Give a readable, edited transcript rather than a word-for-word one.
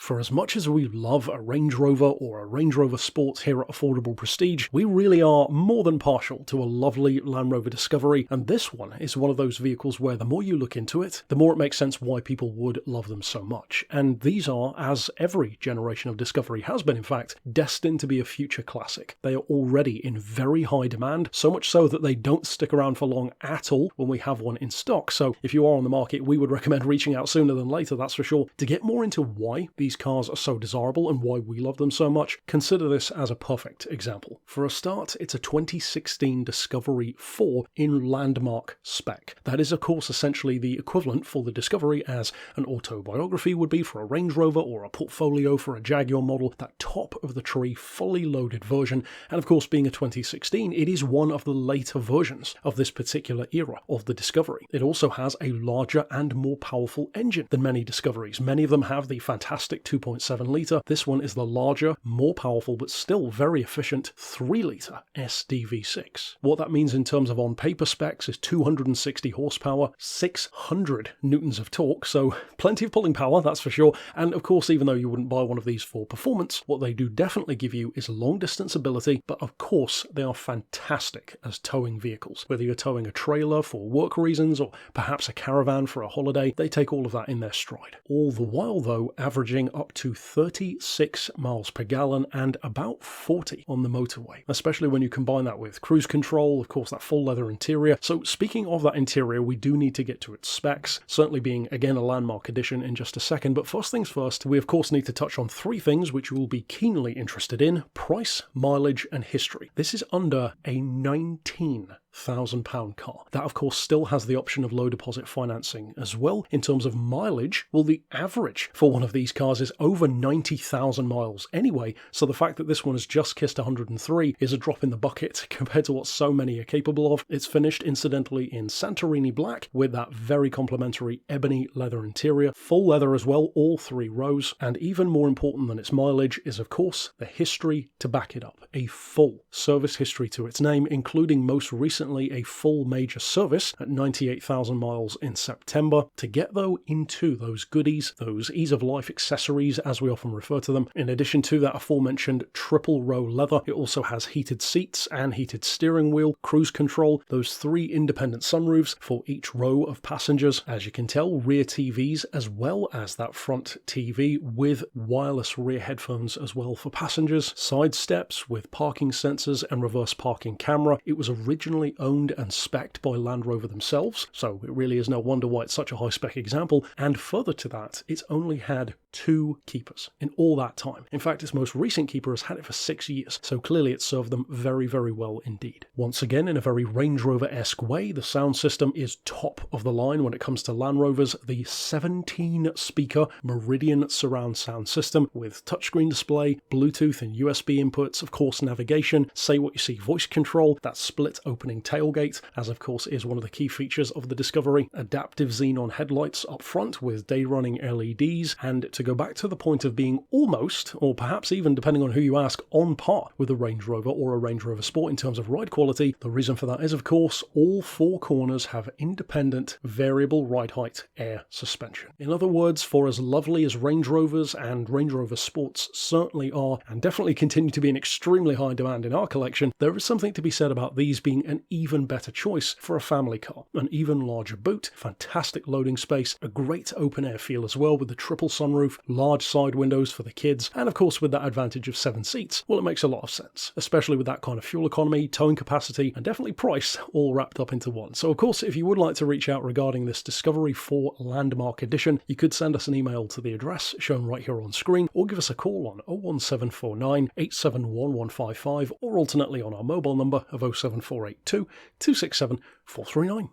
For as much as we love a Range Rover or a Range Rover Sport here at Affordable Prestige, we really are more than partial to a lovely Land Rover Discovery, and this one is one of those vehicles where the more you look into it, the more it makes sense why people would love them so much. And these are, as every generation of Discovery has been in fact, destined to be a future classic. They are already in very high demand, so much so that they don't stick around for long at all when we have one in stock. So if you are on the market, we would recommend reaching out sooner than later, that's for sure. To get more into why these cars are so desirable and why we love them so much, consider this as a perfect example. For a start, it's a 2016 Discovery 4 in landmark spec. That is, of course, essentially the equivalent for the Discovery as an autobiography would be for a Range Rover or a portfolio for a Jaguar model, that top of the tree, fully loaded version. And of course, being a 2016, it is one of the later versions of this particular era of the Discovery. It also has a larger and more powerful engine than many Discoveries. Many of them have the fantastic 2.7 litre. This one is the larger, more powerful, but still very efficient 3 litre SDV6. What that means in terms of on-paper specs is 260 horsepower, 600 newtons of torque, so plenty of pulling power, that's for sure. And of course, even though you wouldn't buy one of these for performance, what they do definitely give you is long-distance ability, but of course, they are fantastic as towing vehicles. Whether you're towing a trailer for work reasons or perhaps a caravan for a holiday, they take all of that in their stride. All the while, though, averaging up to 36 miles per gallon and about 40 on the motorway, especially when you combine that with cruise control, of course, that full leather interior. So speaking of that interior, we do need to get to its specs, certainly being, again, a landmark edition in just a second. But first things first, we of course need to touch on 3 things which you will be keenly interested in: price, mileage, and history. This is under a £19,000 car. That, of course, still has the option of low deposit financing as well. In terms of mileage, well, the average for one of these cars is over 90,000 miles anyway, so the fact that this one has just kissed 103 is a drop in the bucket compared to what so many are capable of. It's finished, incidentally, in Santorini black with that very complimentary ebony leather interior, full leather as well, all 3 rows, and even more important than its mileage is, of course, the history to back it up. A full service history to its name, including most recently a full major service at 98,000 miles in September. To get, though, into those goodies, those ease of life accessories as we often refer to them, in addition to that aforementioned triple row leather, it also has heated seats and heated steering wheel, cruise control, those 3 independent sunroofs for each row of passengers, as you can tell, rear TVs as well as that front TV with wireless rear headphones as well for passengers, side steps with parking sensors and reverse parking camera. It was originally owned and spec'd by Land Rover themselves, so it really is no wonder why it's such a high spec example. And further to that, it's only had 2 keepers in all that time. In fact, its most recent keeper has had it for 6 years, so clearly it served them very, very well indeed. Once again, in a very Range Rover-esque way, the sound system is top of the line when it comes to Land Rovers. The 17-speaker Meridian surround sound system with touchscreen display, Bluetooth and USB inputs, of course navigation, say what you see voice control, that split opening tailgate, as of course is one of the key features of the Discovery, adaptive xenon headlights up front with day-running LEDs, and to go back to the point of being almost, or perhaps even depending on who you ask, on par with a Range Rover or a Range Rover Sport in terms of ride quality. The reason for that is, of course, all 4 corners have independent variable ride height air suspension. In other words, for as lovely as Range Rovers and Range Rover Sports certainly are, and definitely continue to be in extremely high demand in our collection, there is something to be said about these being an even better choice for a family car. An even larger boot, fantastic loading space, a great open air feel as well with the triple sunroof, large side windows for the kids, and of course with that advantage of 7 seats. Well, it makes a lot of sense, especially with that kind of fuel economy, towing capacity, and definitely price all wrapped up into one. So of course, if you would like to reach out regarding this Discovery 4 Landmark Edition, you could send us an email to the address shown right here on screen, or give us a call on 01749 871155, or alternately on our mobile number of 07482 267 439.